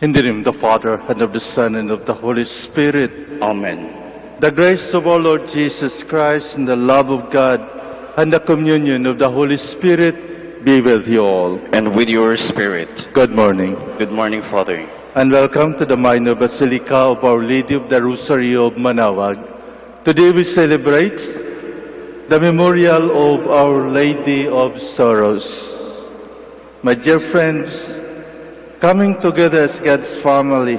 In the name of the Father, and of the Son, and of the Holy Spirit. Amen. The grace of our Lord Jesus Christ, and the love of God, and the communion of the Holy Spirit be with you all. And with your spirit. Good morning. Good morning, Father. And welcome to the Minor Basilica of Our Lady of the Rosary of Manaoag. Today we celebrate the memorial of Our Lady of Sorrows. My dear friends, coming together as God's family,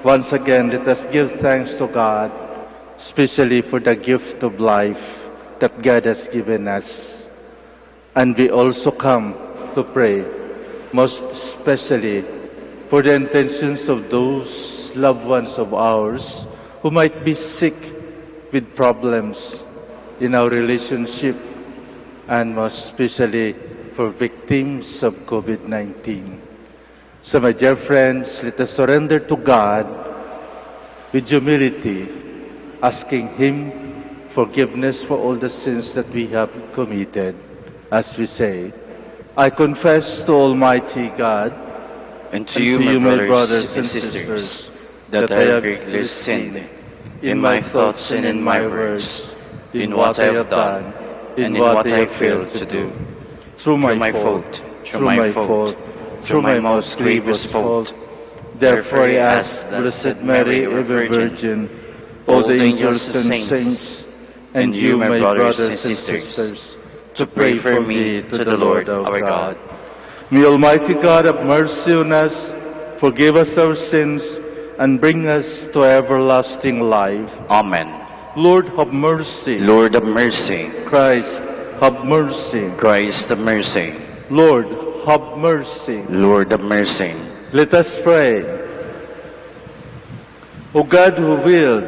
once again let us give thanks to God, especially for the gift of life that God has given us. And we also come to pray, most especially for the intentions of those loved ones of ours who might be sick with problems in our relationship, and most especially for victims of COVID-19. So my dear friends, let us surrender to God with humility, asking Him forgiveness for all the sins that we have committed. As we say, I confess to Almighty God And to you, my brothers and sisters, that I have greatly sinned in my thoughts and in my words, in what I have done and in what I failed to do. Through my fault, through my most grievous fault. Therefore I ask Blessed Mary, ever Virgin, all the angels and saints, and you, my brothers and sisters, to pray for me to the Lord our God. May Almighty God have mercy on us, forgive us our sins, and bring us to everlasting life. Amen. Lord, have mercy. Lord, have mercy. Christ, have mercy. Christ, have mercy. Lord, have mercy. Lord, have mercy. Let us pray. O God, who willed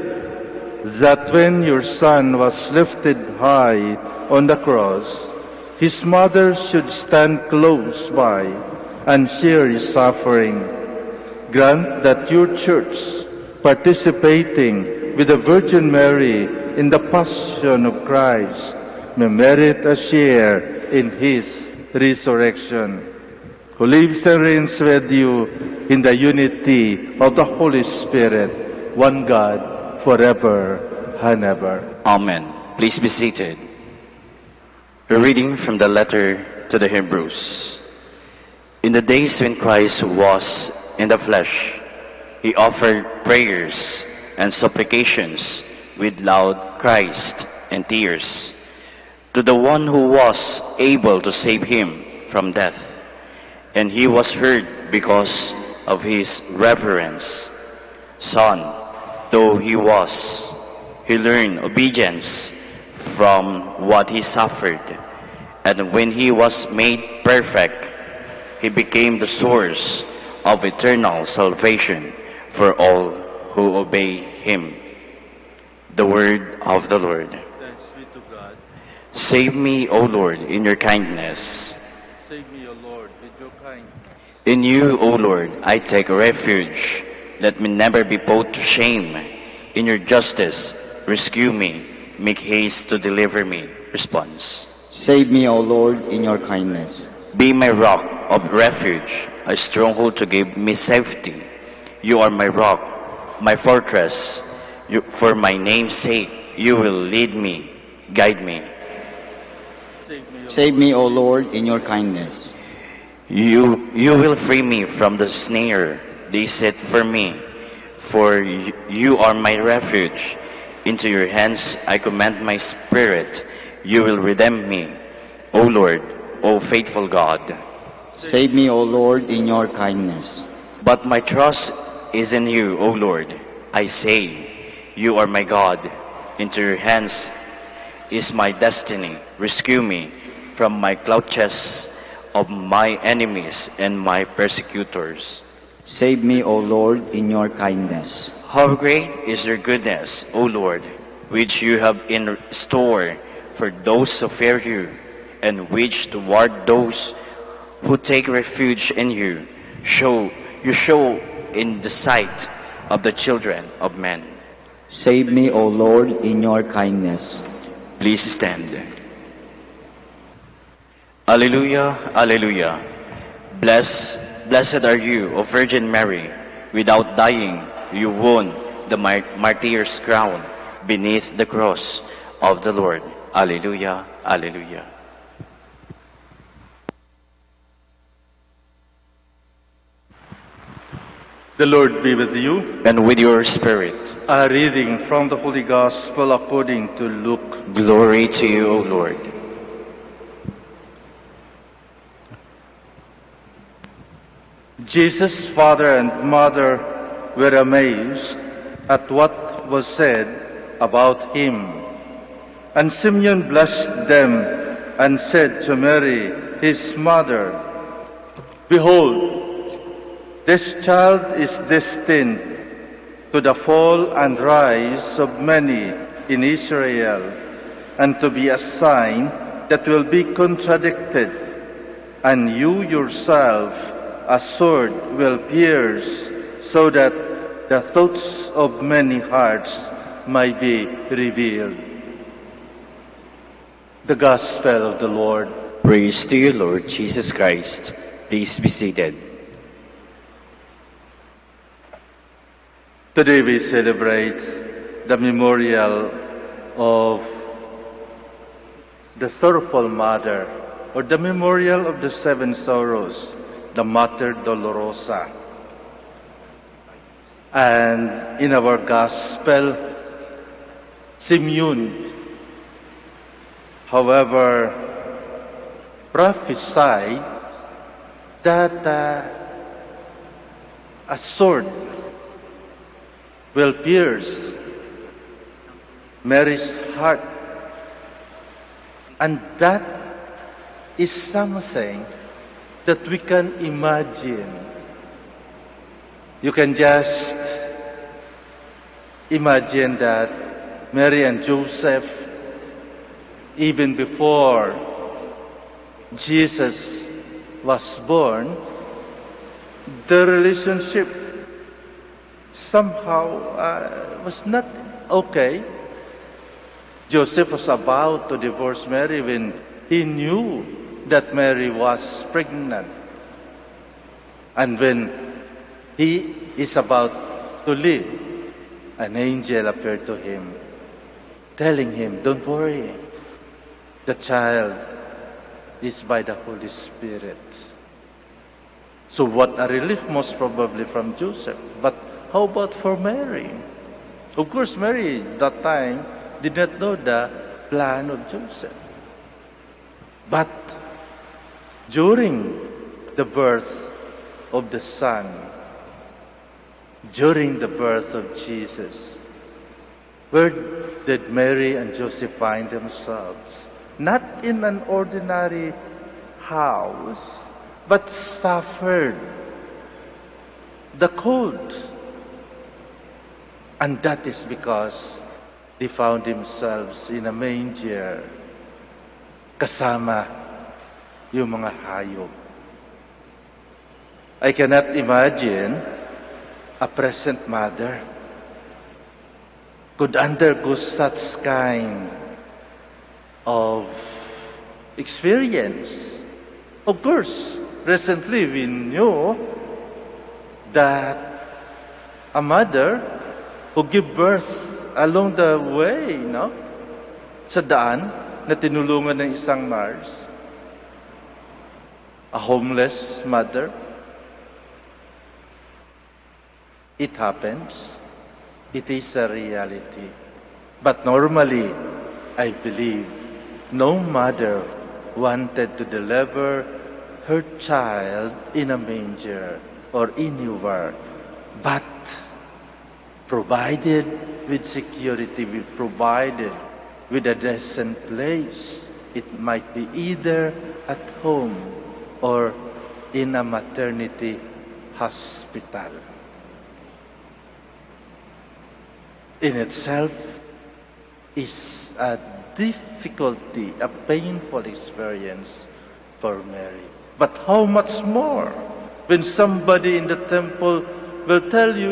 that when your Son was lifted high on the cross, His mother should stand close by and share His suffering, grant that your Church, participating with the Virgin Mary in the Passion of Christ, may merit a share in His resurrection, who lives and reigns with you in the unity of the Holy Spirit, one God, forever and ever. Amen. Please be seated. A reading from the letter to the Hebrews. In the days when Christ was in the flesh, He offered prayers and supplications with loud cries and tears to the one who was able to save Him from death. And He was heard because of His reverence. Son, though He was, He learned obedience from what He suffered. And when He was made perfect, He became the source of eternal salvation for all who obey Him. The word of the Lord. Thanks be to God. Save me, O Lord, in your kindness. Save me, O Lord, with your kindness. In you, O Lord, I take refuge. Let me never be put to shame. In your justice, rescue me. Make haste to deliver me. Response. Save me, O Lord, in your kindness. Be my rock of refuge, a stronghold to give me safety. You are my rock, my fortress. For my name's sake, you will lead me, guide me. Save me, O Lord, in your kindness. You will free me from the snare they set for me. For you are my refuge. Into your hands I commend my spirit. You will redeem me, O Lord, O faithful God. Save me, O Lord, in your kindness. But my trust is in you, O Lord. I say, you are my God. Into your hands is my destiny. Rescue me from my clutches of my enemies and my persecutors. Save me, O Lord, in your kindness. How great is your goodness, O Lord, which you have in store for those who fear you, and which toward those who take refuge in you show in the sight of the children of men. Save me, O Lord, in your kindness. Please stand. Alleluia, alleluia. Blessed are you, O Virgin Mary, Without dying, you won the martyr's crown beneath the cross of the Lord. Alleluia, alleluia. The Lord be with you. And with your spirit, A reading from the Holy Gospel according to Luke. glory to you, O Lord. Jesus' father and mother were amazed at what was said about him. And Simeon blessed them and said to Mary, his mother, "Behold, this child is destined to the fall and rise of many in Israel, and to be a sign that will be contradicted, and you yourself a sword will pierce, so that the thoughts of many hearts might be revealed." The Gospel of the Lord. Praise to you, Lord Jesus Christ. Please be seated. Today we celebrate the memorial of the sorrowful mother, or the memorial of the seven sorrows, the Mater Dolorosa. And in our Gospel, Simeon, however, prophesied that a sword will pierce Mary's heart. And that is something that we can imagine. You can just imagine that Mary and Joseph, even before Jesus was born, the relationship somehow was not okay. Joseph was about to divorce Mary when he knew that Mary was pregnant. And when he is about to leave, an angel appeared to him, telling him, "Don't worry, the child is by the Holy Spirit." So what a relief, most probably from Joseph. But how about for Mary? Of course, Mary that time did not know the plan of Joseph. But during the birth of the Son, during the birth of Jesus, where did Mary and Joseph find themselves? Not in an ordinary house, but suffered the cold. And that is because they found themselves in a manger, kasama yung mga hayop. I cannot imagine a present mother could undergo such kind of experience. Of course, recently we knew that a mother who gave birth along the way, sa daan, na tinulungan ng isang nurse, a homeless mother. It happens. It is a reality. But normally, I believe, no mother wanted to deliver her child in a manger or anywhere, but provided with security, provided with a decent place. It might be either at home or in a maternity hospital. In itself is a difficulty, a painful experience for Mary. But how much more when somebody in the temple will tell you,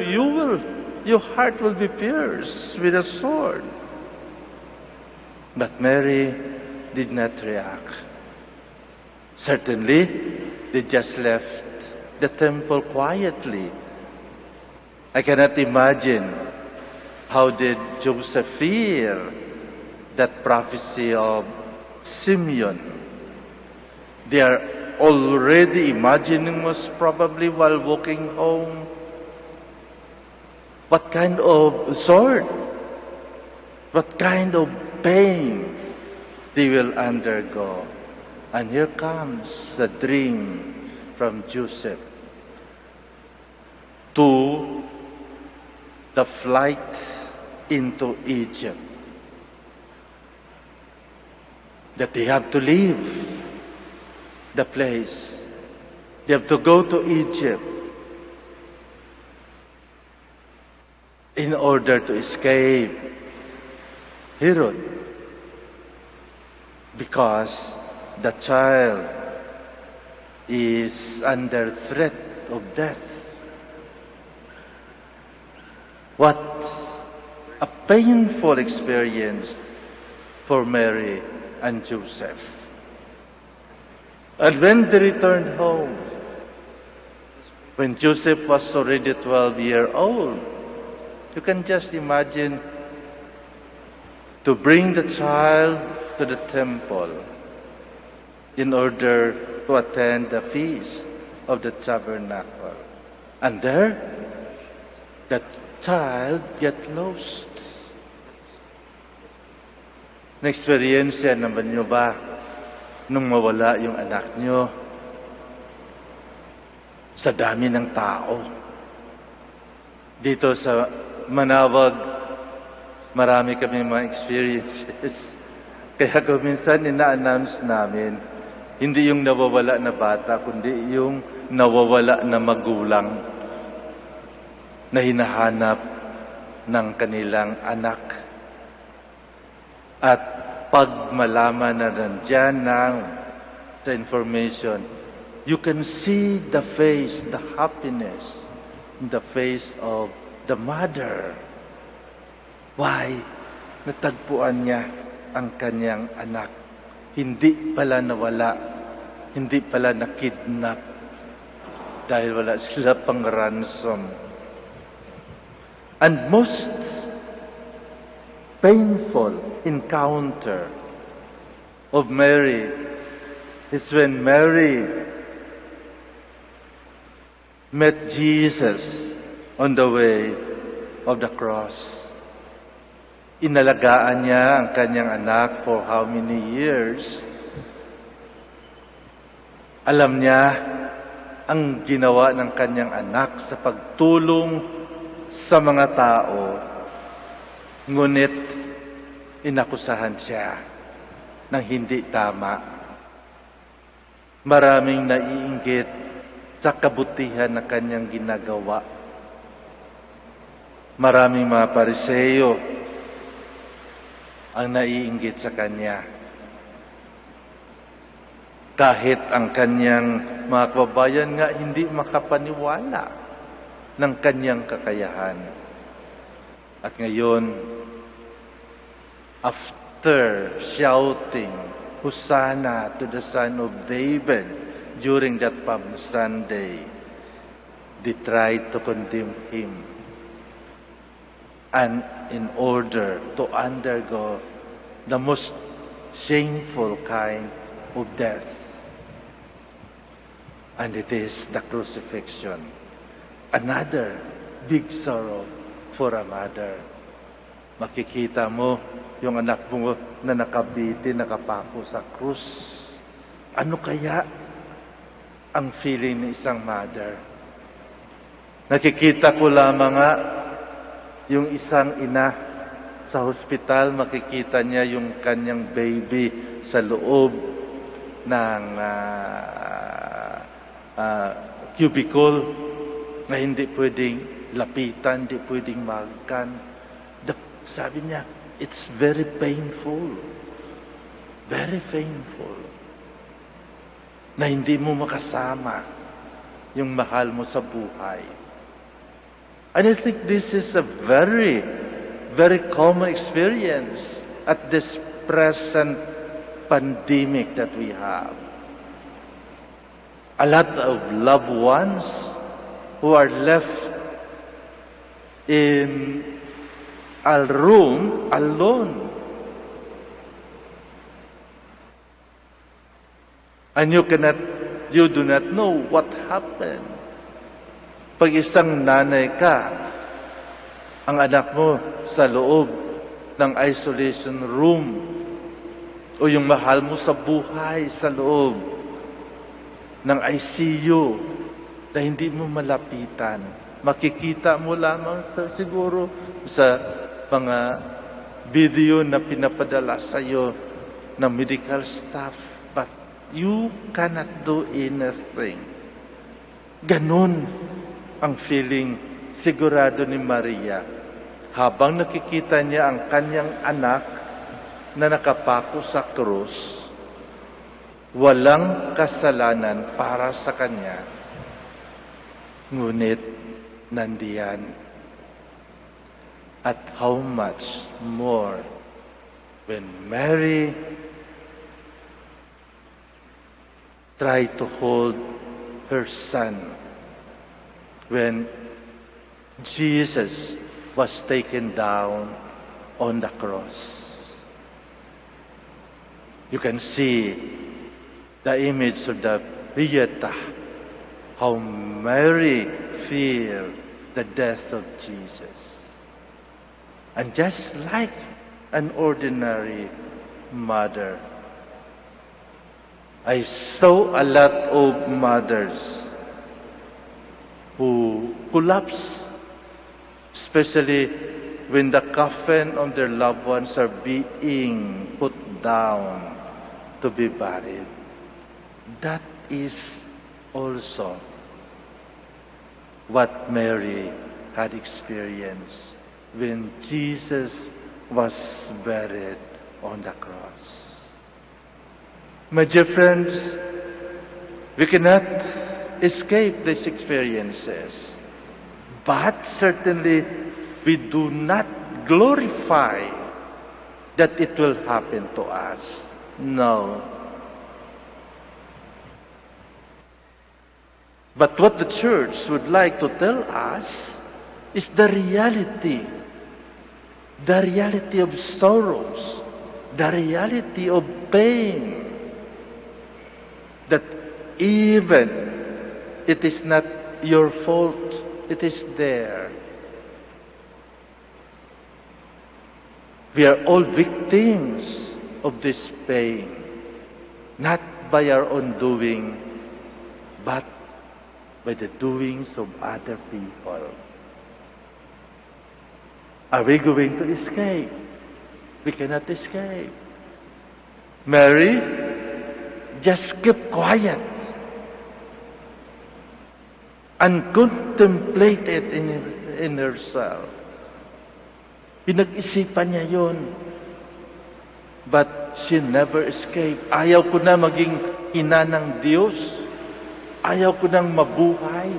your heart will be pierced with a sword. But Mary did not react. Certainly, they just left the temple quietly. I cannot imagine how did Joseph feel that prophecy of Simeon. They are already imagining most probably while walking home what kind of sword, what kind of pain they will undergo. And here comes a dream from Joseph to the flight into Egypt. That they have to leave the place. They have to go to Egypt in order to escape Herod, because the child is under threat of death. What a painful experience for Mary and Joseph. And when they returned home, when Joseph was already 12 years old, you can just imagine to bring the child to the temple in order to attend the feast of the tabernacle. And there, that child get lost. Na-experience naman nyo ba nung mawala yung anak nyo sa dami ng tao? Dito sa Manaoag, marami kami mga experiences. Kaya kung minsan ina-announce namin, hindi yung nawawala na bata, kundi yung nawawala na magulang na hinahanap ng kanilang anak. At pag malaman na nandyan ng sa information, you can see the face, the happiness in the face of the mother. Why? Natagpuan niya ang kanyang anak. Hindi pala nawala, hindi pala nakidnap dahil wala sila pang ransom. And most painful encounter of Mary is when Mary met Jesus on the way of the cross. Inalagaan niya ang kanyang anak for how many years? Alam niya ang ginawa ng kanyang anak sa pagtulong sa mga tao, ngunit inakusahan siya ng hindi tama. Maraming naiinggit sa kabutihan na kanyang ginagawa. Maraming mga Pariseo ang naiinggit sa kanya. Kahit ang kanyang mga kababayan nga hindi makapaniwala ng kanyang kakayahan. At ngayon, after shouting, Hosanna to the Son of David during that Palm Sunday, they tried to condemn him. And in order to undergo the most shameful kind of death. And it is the crucifixion. Another big sorrow for a mother. Makikita mo yung anak mo na nakabiti, nakapako sa krus. Ano kaya ang feeling ng isang mother? Nakikita ko lamang nga yung isang ina sa hospital, makikita niya yung kanyang baby sa loob ng cubicle na hindi pwedeng lapitan, hindi pwedeng magkan. Sabi niya, it's very painful. Very painful. Na hindi mo makasama yung mahal mo sa buhay. And I think this is a very, very common experience at this present pandemic that we have. A lot of loved ones who are left in a room alone. And you do not know what happened. Pag isang nanay ka, ang anak mo sa loob ng isolation room, o yung mahal mo sa buhay sa loob ng ICU na hindi mo malapitan. Makikita mo lamang siguro sa mga video na pinapadala sa iyo ng medical staff. But you cannot do anything. Ganun ang feeling sigurado ni Maria habang nakikita niya ang kanyang anak na nakapako sa krus, walang kasalanan para sa kanya, ngunit nandiyan. At how much more when Mary tried to hold her son when Jesus was taken down on the cross. You can see the image of the Beata, how Mary feared the death of Jesus. And just like an ordinary mother, I saw a lot of mothers who collapse, especially when the coffin of their loved ones are being put down to be buried. That is also what Mary had experienced when Jesus was buried on the cross. My dear friends, we cannot escape these experiences, but certainly we do not glorify that it will happen to us. No. But what the church would like to tell us is the reality of sorrows, the reality of pain, that even it is not your fault, it is there. We are all victims of this pain, not by our own doing, but by the doings of other people. Are we going to escape? We cannot escape. Mary just kept quiet and contemplated in herself. Pinag-isipan niya yun. But she never escaped. Ayaw ko na maging ina ng Diyos. Ayaw ko nang mabuhay.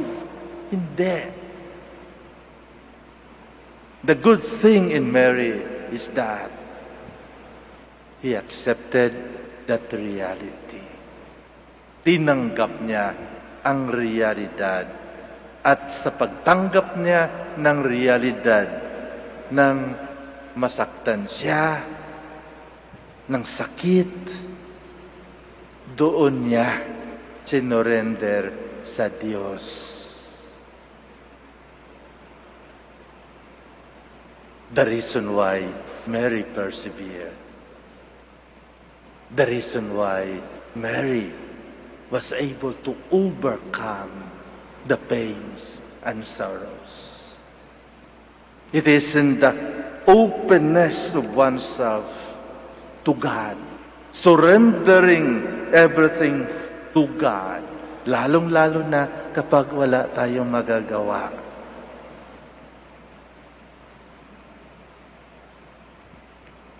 Hindi. The good thing in Mary is that he accepted that reality. Tinanggap niya ang realidad. At sa pagtanggap niya ng realidad, nang masaktan siya, ng sakit, doon niya sinurrender sa Diyos. The reason why Mary persevered. The reason why Mary was able to overcome the pains and sorrows. It is in the openness of oneself to God, surrendering everything to God, lalong-lalo na kapag wala tayong magagawa.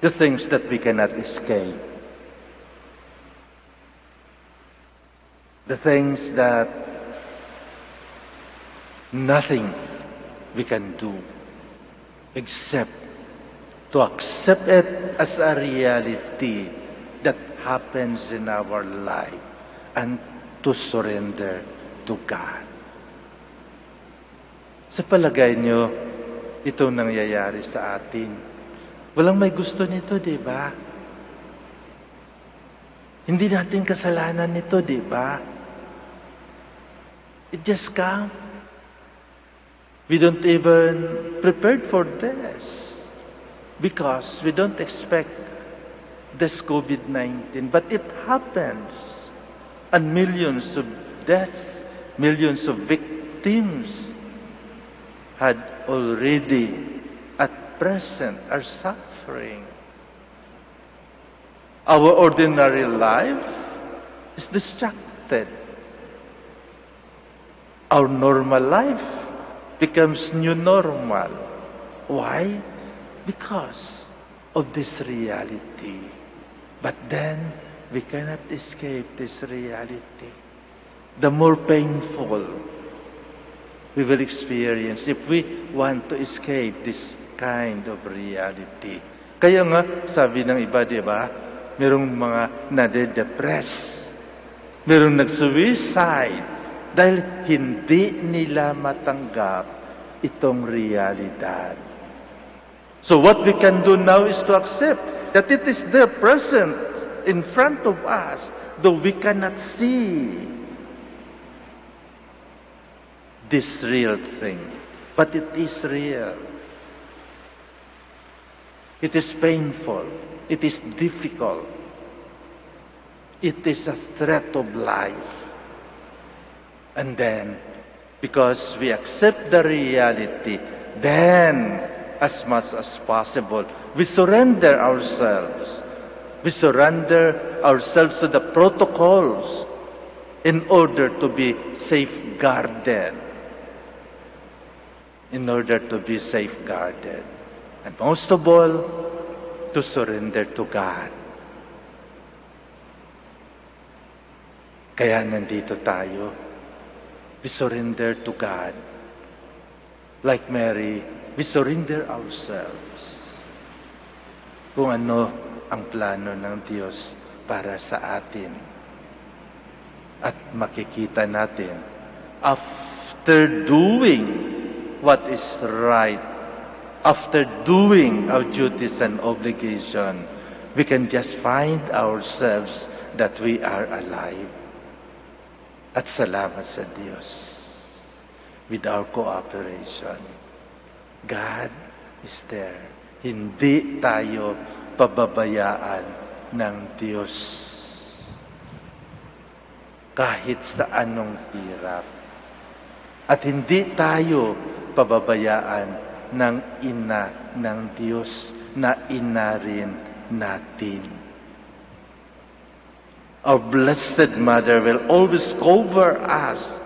The things that we cannot escape. The things that nothing we can do except to accept it as a reality that happens in our life and to surrender to God. Sa palagay nyo, itong nangyayari sa atin. Walang may gusto nito, di ba? Hindi natin kasalanan nito, di ba? It just come. We don't even prepared for this because we don't expect this COVID-19. But it happens. And millions of deaths, millions of victims had already at present are suffering. Our ordinary life is distracted. Our normal life becomes new normal. Why? Because of this reality. But then, we cannot escape this reality. The more painful we will experience if we want to escape this kind of reality. Kaya nga, sabi ng iba, di ba? Merong mga nade-depress. Merong nag-suicide dahil hindi nila matanggap itong realidad. So what we can do now is to accept that it is there present in front of us, though we cannot see this real thing. But it is real. It is painful. It is difficult. It is a threat of life. And then, because we accept the reality, then, as much as possible, we surrender ourselves. We surrender ourselves to the protocols in order to be safeguarded. In order to be safeguarded. And most of all, to surrender to God. Kaya nandito tayo. We surrender to God. Like Mary, we surrender ourselves. Kung ano ang plano ng Diyos para sa atin. At makikita natin, after doing what is right, after doing our duties and obligation, we can just find ourselves that we are alive. At salamat sa Diyos. With our cooperation, God is there. Hindi tayo pababayaan ng Diyos. Kahit sa anong hirap. At hindi tayo pababayaan ng ina ng Diyos na ina rin natin. Our Blessed Mother will always cover us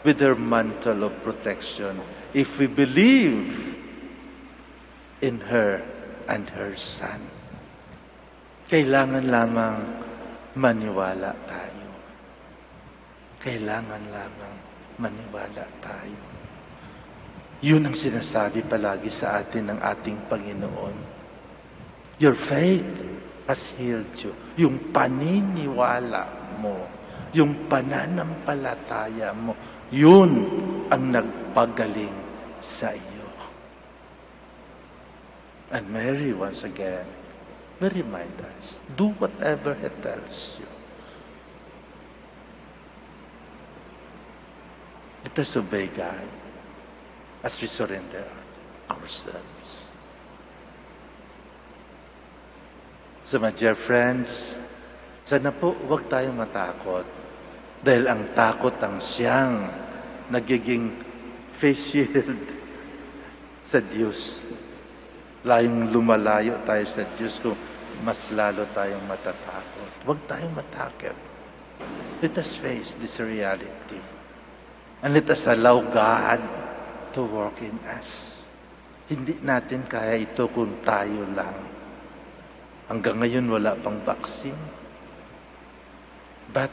with her mantle of protection if we believe in her and her Son. Kailangan lamang maniwala tayo. Kailangan lamang maniwala tayo. Yun ang sinasabi palagi sa atin ng ating Panginoon. Your faith has healed you. Yung paniniwala mo, yung pananampalataya mo, yun ang nagpagaling sa iyo. And Mary, once again, will remind us, do whatever He tells you. Let us obey God as we surrender ourselves. So my dear friends, sana po huwag tayong matakot dahil ang takot ang siyang nagiging face shield sa Diyos. Layong lumalayo tayo sa Diyos kung mas lalo tayong matatakot. Huwag tayong matakot. Let us face this reality. And let us allow God to work in us. Hindi natin kaya ito kung tayo lang. Hanggang ngayon wala pang vaccine. But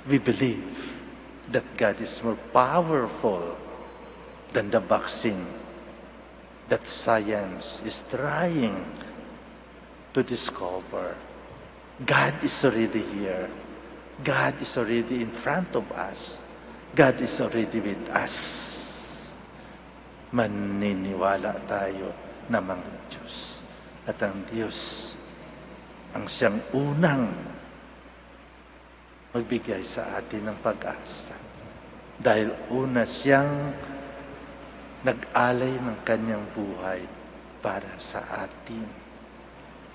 we believe that God is more powerful than the vaccine that science is trying to discover. God is already here. God is already in front of us. God is already with us. maniniwala tayo na mga Diyos. At ang Diyos ang siyang unang magbigay sa atin ng pag-asa. Dahil una siyang nag-alay ng kanyang buhay para sa atin.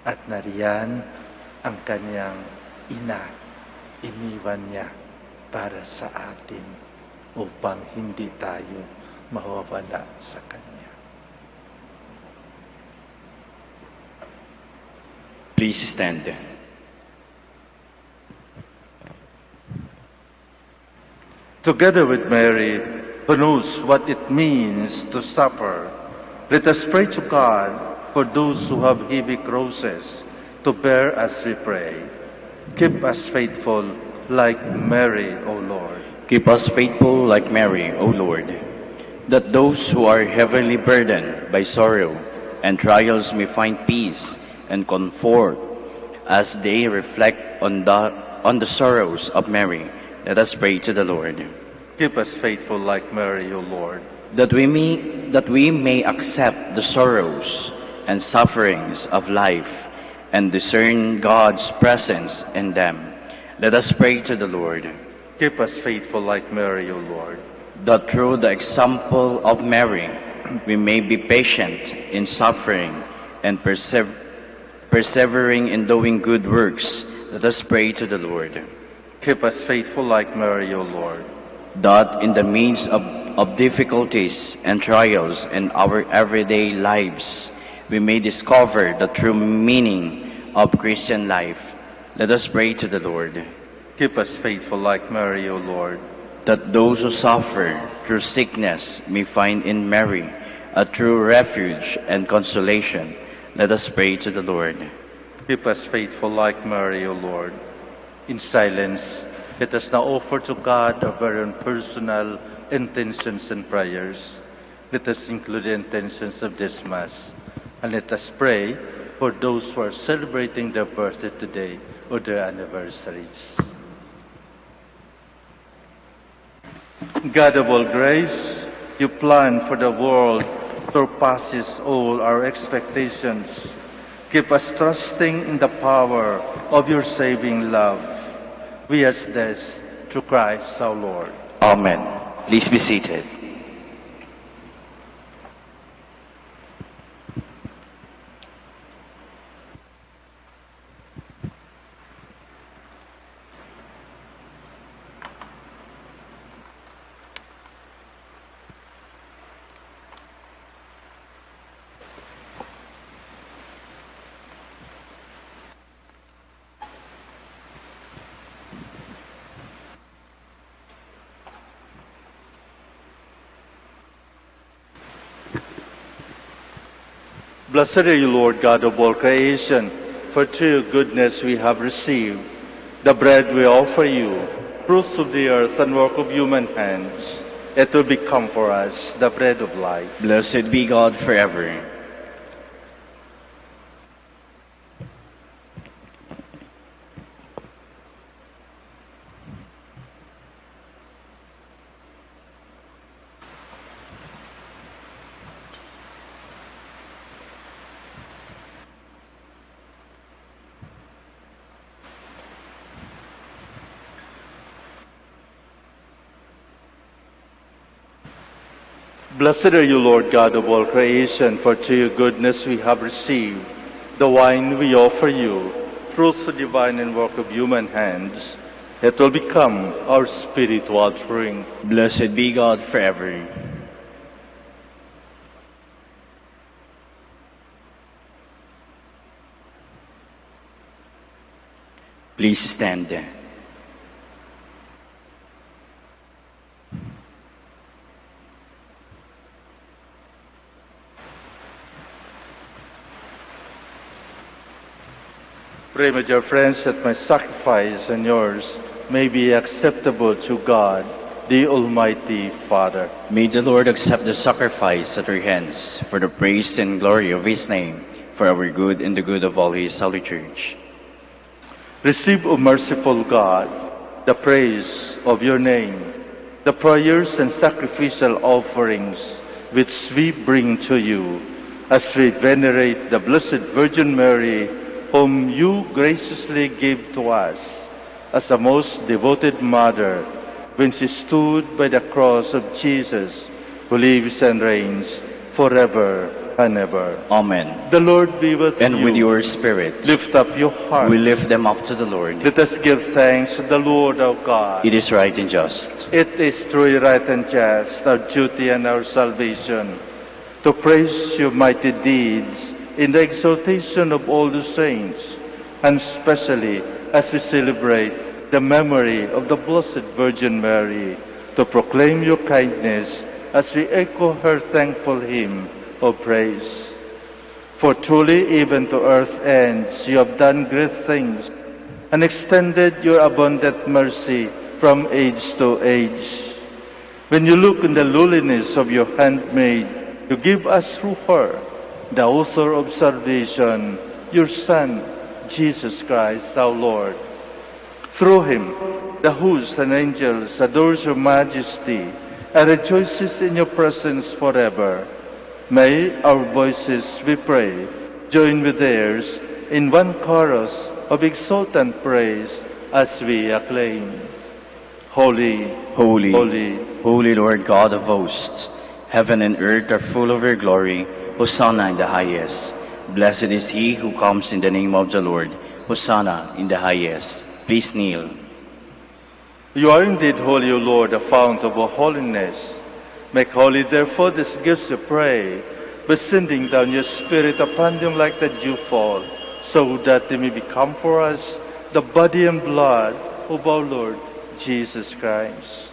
At nariyan ang kanyang ina, iniwan niya para sa atin upang hindi tayo mawawala sa kanya. Please stand. Together with Mary, who knows what it means to suffer, let us pray to God for those who have heavy crosses to bear as we pray. Keep us faithful like Mary, O Lord. Keep us faithful like Mary, O Lord, that those who are heavily burdened by sorrow and trials may find peace and comfort as they reflect on the sorrows of Mary. Let us pray to the Lord. Keep us faithful like Mary, O Lord. That we may accept the sorrows and sufferings of life and discern God's presence in them. Let us pray to the Lord. Keep us faithful like Mary, O Lord. That through the example of Mary, we may be patient in suffering and persevering in doing good works. Let us pray to the Lord. Keep us faithful like Mary, O Lord. That in the midst of difficulties and trials in our everyday lives, we may discover the true meaning of Christian life. Let us pray to the Lord. Keep us faithful like Mary, O Lord. That those who suffer through sickness may find in Mary a true refuge and consolation. Let us pray to the Lord. Keep us faithful like Mary, O Lord. In silence, let us now offer to God our very own personal intentions and prayers. Let us include the intentions of this Mass. And let us pray for those who are celebrating their birthday today or their anniversaries. God of all grace, you plan for the world surpasses all our expectations. Keep us trusting in the power of your saving love. We ask this through Christ our Lord. Amen. Please be seated. Blessed are you, Lord God of all creation, for through your goodness we have received the bread we offer you, fruits of the earth and work of human hands. It will become for us the bread of life. Blessed be God forever. Blessed are you, Lord God of all creation, for through your goodness we have received the wine we offer you, fruits of divine and work of human hands. It will become our spiritual drink. Blessed be God forever. Please stand. Pray, my dear friends, that my sacrifice and yours may be acceptable to God, the Almighty Father. May the Lord accept the sacrifice at our hands for the praise and glory of His name, for our good and the good of all His holy church. Receive, O merciful God, the praise of your name, the prayers and sacrificial offerings which we bring to you as we venerate the Blessed Virgin Mary, whom you graciously gave to us as a most devoted mother when she stood by the cross of Jesus, who lives and reigns forever and ever. Amen. The Lord be with you. And with your spirit. Lift up your hearts. We lift them up to the Lord. Let us give thanks to the Lord our God. It is right and just. It is truly right and just, our duty and our salvation, to praise your mighty deeds in the exaltation of all the saints, and especially as we celebrate the memory of the Blessed Virgin Mary, to proclaim your kindness as we echo her thankful hymn of praise. For truly, even to earth's ends, you have done great things and extended your abundant mercy from age to age. When you look on the lowliness of your handmaid, you give us through her, the author of salvation, your Son, Jesus Christ, our Lord. Through him, the hosts and angels adores your majesty and rejoices in your presence forever. May our voices, we pray, join with theirs in one chorus of exultant praise as we acclaim. Holy, Holy, holy, holy Lord God of hosts, heaven and earth are full of your glory. Hosanna in the highest. Blessed is he who comes in the name of the Lord. Hosanna in the highest. Please kneel. You are indeed holy, O Lord, the fount of all holiness. Make holy, therefore, these gifts, we pray, by sending down your Spirit upon them like the dewfall, so that they may become for us the body and blood of our Lord Jesus Christ.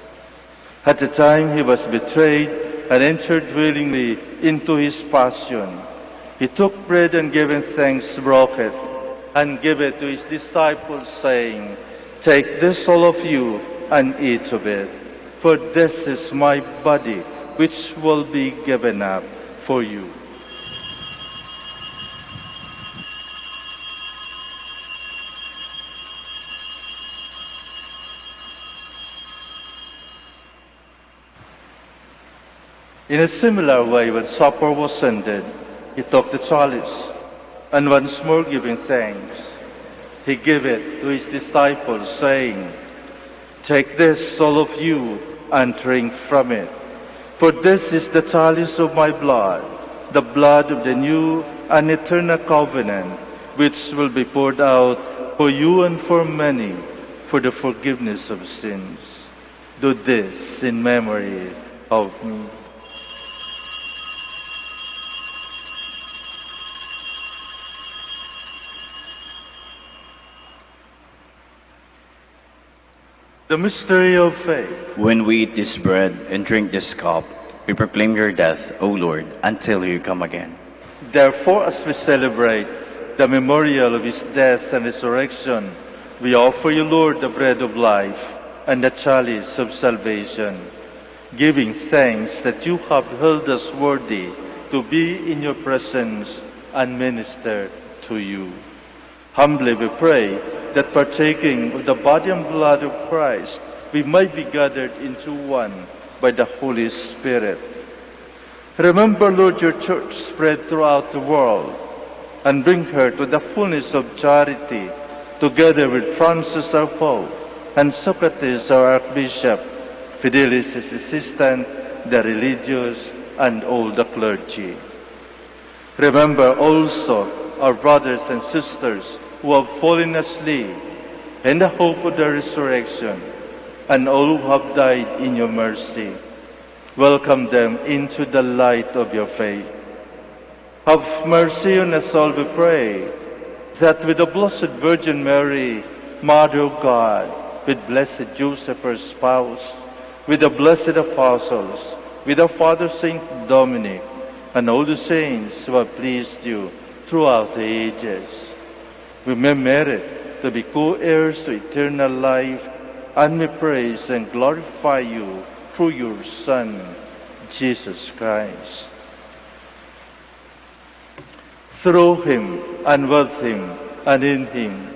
At the time he was betrayed and entered willingly into his passion, he took bread and giving thanks, broke it, and gave it to his disciples, saying, "Take this, all of you, and eat of it, for this is my body, which will be given up for you." In a similar way, when supper was ended, he took the chalice, and once more giving thanks, he gave it to his disciples, saying, "Take this, all of you, and drink from it. For this is the chalice of my blood, the blood of the new and eternal covenant, which will be poured out for you and for many for the forgiveness of sins. Do this in memory of me." The mystery of faith. When we eat this bread and drink this cup, we proclaim your death, O Lord, until you come again. Therefore, as we celebrate the memorial of his death and resurrection, we offer you, Lord, the bread of life and the chalice of salvation, giving thanks that you have held us worthy to be in your presence and minister to you. Humbly we pray that partaking of the body and blood of Christ, we might be gathered into one by the Holy Spirit. Remember, Lord, your church spread throughout the world, and bring her to the fullness of charity, together with Francis our Pope, and Socrates our Archbishop, Fidelis his assistant, the religious, and all the clergy. Remember also our brothers and sisters who have fallen asleep in the hope of the resurrection, and all who have died in your mercy. Welcome them into the light of your faith. Have mercy on us all, we pray, that with the Blessed Virgin Mary, Mother of God, with blessed Joseph, her spouse, with the blessed apostles, with our Father Saint Dominic, and all the saints who have pleased you throughout the ages, we may merit to be co-heirs to eternal life, and may praise and glorify you through your Son, Jesus Christ. Through him, and with him, and in him,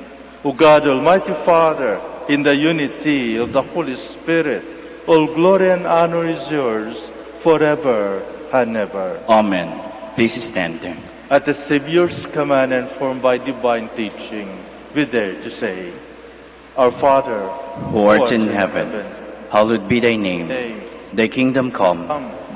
O God, Almighty Father, in the unity of the Holy Spirit, all glory and honor is yours forever and ever. Amen. Please stand. At the Savior's command and formed by divine teaching, we dare to say, Our Father, Who art in heaven, hallowed be thy name. Thy kingdom come,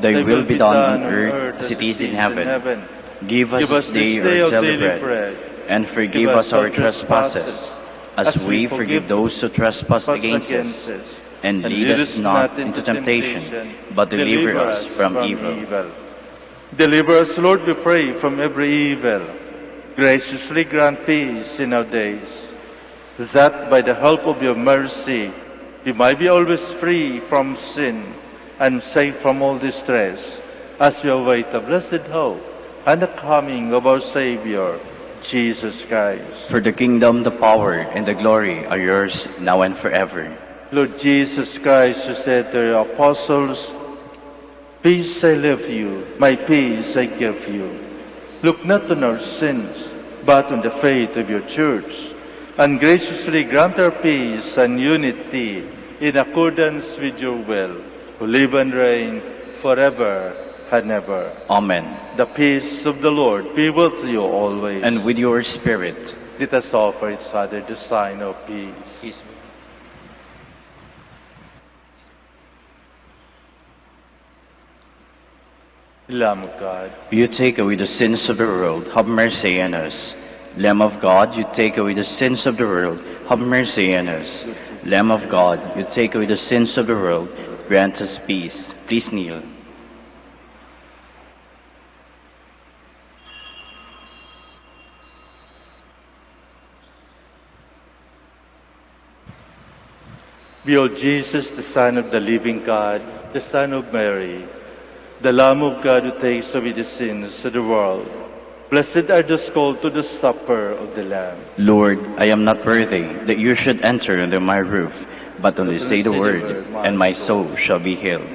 thy will be done on earth as it is in heaven. Give us this day our daily bread, and forgive us our trespasses, as we forgive those who trespass against us. And lead us not into temptation, but deliver us from evil. Deliver us, Lord, we pray, from every evil. Graciously grant peace in our days, that by the help of your mercy we might be always free from sin and safe from all distress, as we await the blessed hope and the coming of our Savior, Jesus Christ. For the kingdom, the power, and the glory are yours now and forever. Lord Jesus Christ, who said to your apostles, Peace I leave you, my peace I give you. Look not on our sins, but on the faith of your church, and graciously grant our peace and unity in accordance with your will, who live and reign forever and ever. Amen. The peace of the Lord be with you always. And with your spirit. Let us offer each other the sign of peace. Lamb of God, You take away the sins of the world, have mercy on us. Lamb of God, you take away the sins of the world, have mercy on us. Lamb of God, you take away the sins of the world, grant us peace. Please kneel. behold Jesus, the Son of the living God, the Son of Mary, the Lamb of God who takes away the sins of the world. Blessed are those called to the supper of the Lamb. Lord, I am not worthy that you should enter under my roof, but only say the word, and my soul shall be healed.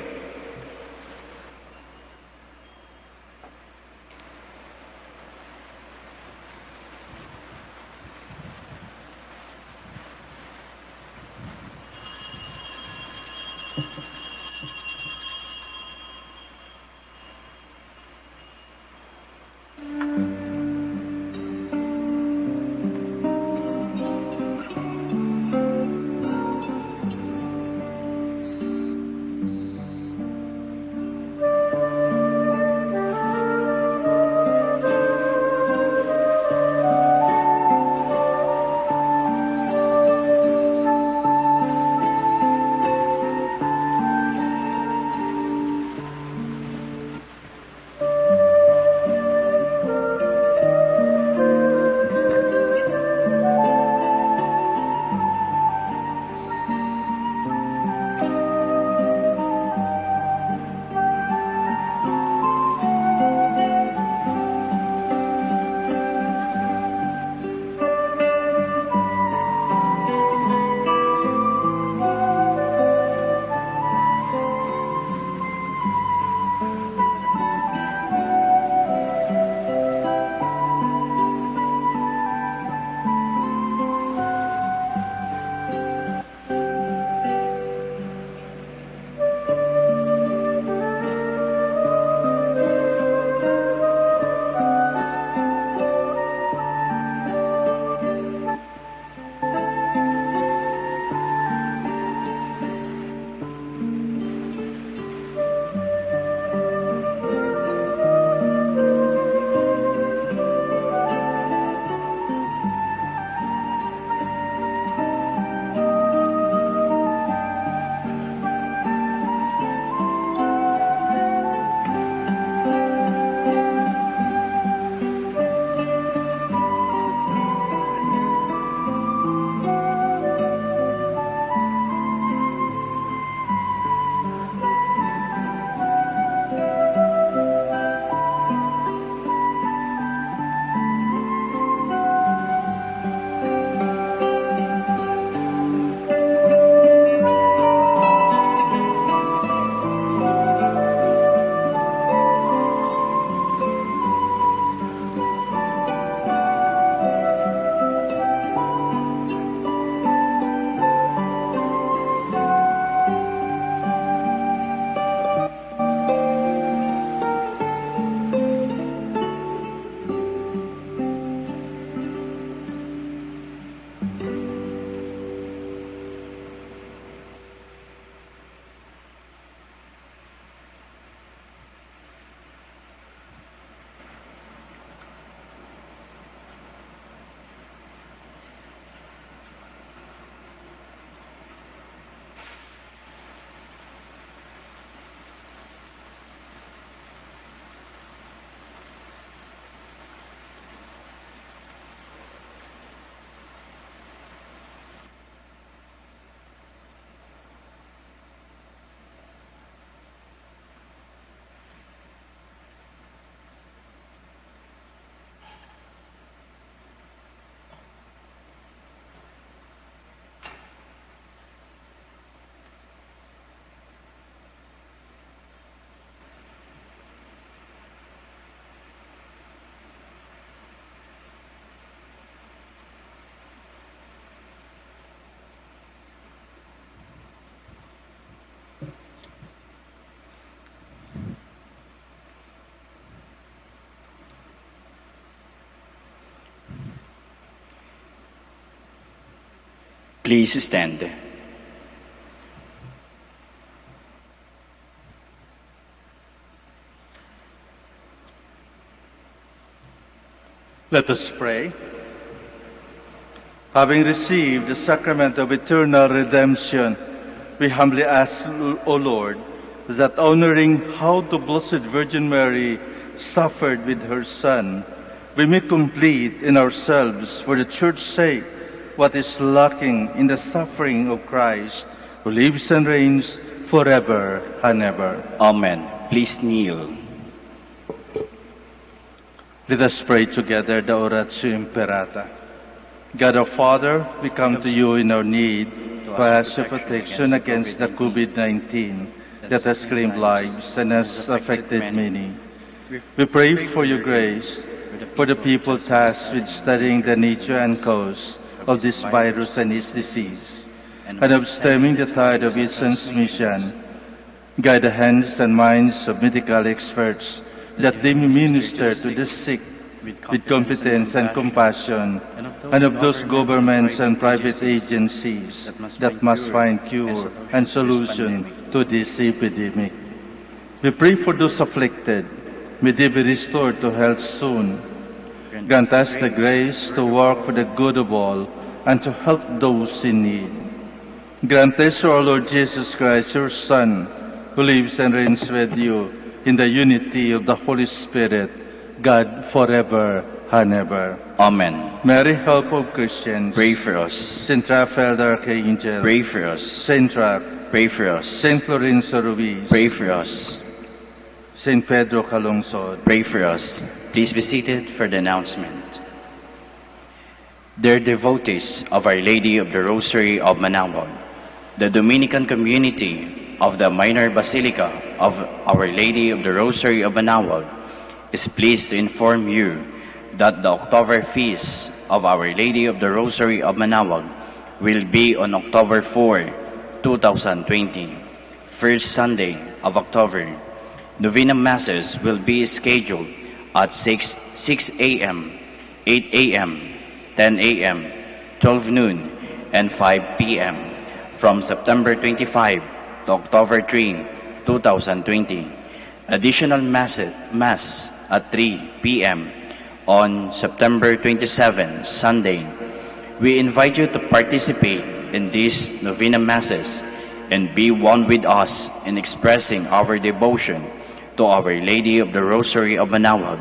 Please stand. Let us pray. Having received the sacrament of eternal redemption, we humbly ask, O Lord, that honoring how the Blessed Virgin Mary suffered with her Son, we may complete in ourselves, for the Church's sake, what is lacking in the suffering of Christ, who lives and reigns forever and ever. Amen. Please kneel. Let us pray together the Oratio Imperata. God our Father, we come to you in our need to ask your protection against the COVID-19 that has claimed lives and has affected many. We pray for your grace for the people tasked with studying the nature and cause of this virus and its disease, and of stemming the tide of its transmission. Guide the hands and minds of medical experts that they may minister to the sick with competence and compassion, and of those governments and private agencies that must find cure and solution to this epidemic. We pray for those afflicted. May they be restored to health soon. Grant us the grace to work for the good of all and to help those in need. Grant us, O our Lord Jesus Christ, your Son, who lives and reigns with you in the unity of the Holy Spirit, God forever and ever. Amen. Mary, help of Christians, Pray for us. Saint Raphael the Archangel, Pray for us. Saint Roch, Pray for us. Saint Florencio Ruiz, Pray for us. Saint Pedro Calungsod. Pray for us. Please be seated for the announcement. Dear devotees of Our Lady of the Rosary of Manaoag, the Dominican community of the Minor Basilica of Our Lady of the Rosary of Manaoag is pleased to inform you that the October feast of Our Lady of the Rosary of Manaoag will be on October 4, 2020, first Sunday of October. Novena Masses will be scheduled at 6 a.m., 8 a.m., 10 a.m., 12 noon, and 5 p.m. from September 25 to October 3, 2020. Additional Mass at 3 p.m. on September 27, Sunday. We invite you to participate in these Novena Masses and be one with us in expressing our devotion to Our Lady of the Rosary of Manaoag.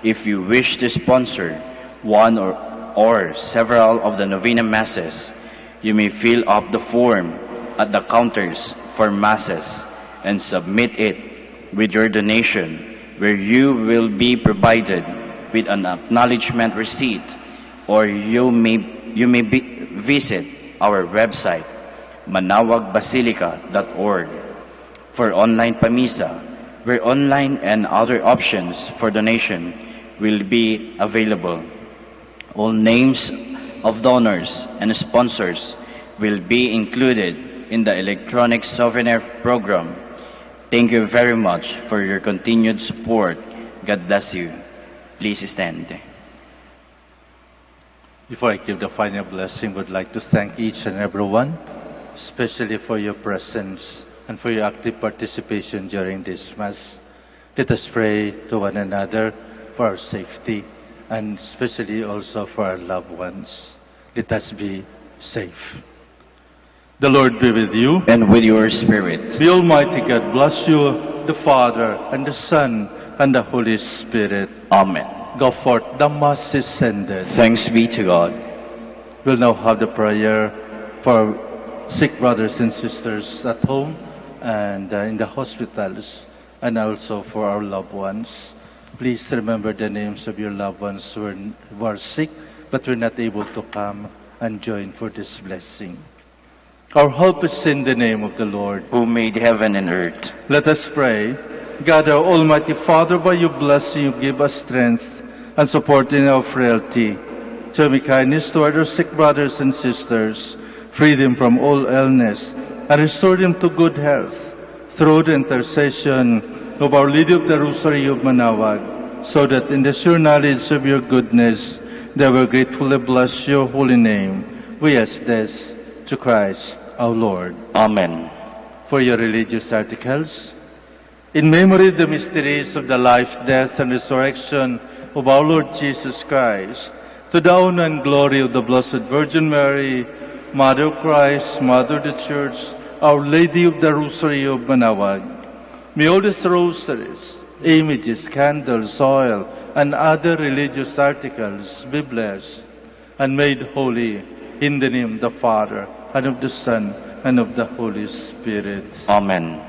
If you wish to sponsor one or several of the Novena Masses, you may fill up the form at the counters for Masses and submit it with your donation, where you will be provided with an acknowledgement receipt, or you may visit our website, manaoagbasilica.org, for online pamisa, where online and other options for donation will be available. All names of donors and sponsors will be included in the electronic souvenir program. Thank you very much for your continued support. God bless you. Please stand. Before I give the final blessing, I would like to thank each and everyone, especially for your presence and for your active participation during this Mass. Let us pray to one another for our safety and especially also for our loved ones. Let us be safe. The Lord be with you. And with your spirit. The Almighty God bless you, the Father, and the Son, and the Holy Spirit. Amen. Go forth, the Mass is ended. Thanks be to God. We'll now have the prayer for sick brothers and sisters at home and in the hospitals, and also for our loved ones. Please remember the names of your loved ones who are sick, but were not able to come and join for this blessing. Our help is in the name of the Lord, who made heaven and earth. Let us pray. God, our Almighty Father, by your blessing you give us strength and support in our frailty. Show me kindness toward our sick brothers and sisters, free them from all illness, and restore them to good health through the intercession of Our Lady of the Rosary of Manaoag, so that in the sure knowledge of your goodness, they will gratefully bless your holy name. We ask this to Christ our Lord. Amen. For your religious articles, in memory of the mysteries of the life, death, and resurrection of our Lord Jesus Christ, to the honor and glory of the Blessed Virgin Mary, Mother of Christ, Mother of the Church, Our Lady of the Rosary of Manaoag, may all these rosaries, images, candles, oil, and other religious articles be blessed and made holy in the name of the Father, and of the Son, and of the Holy Spirit. Amen.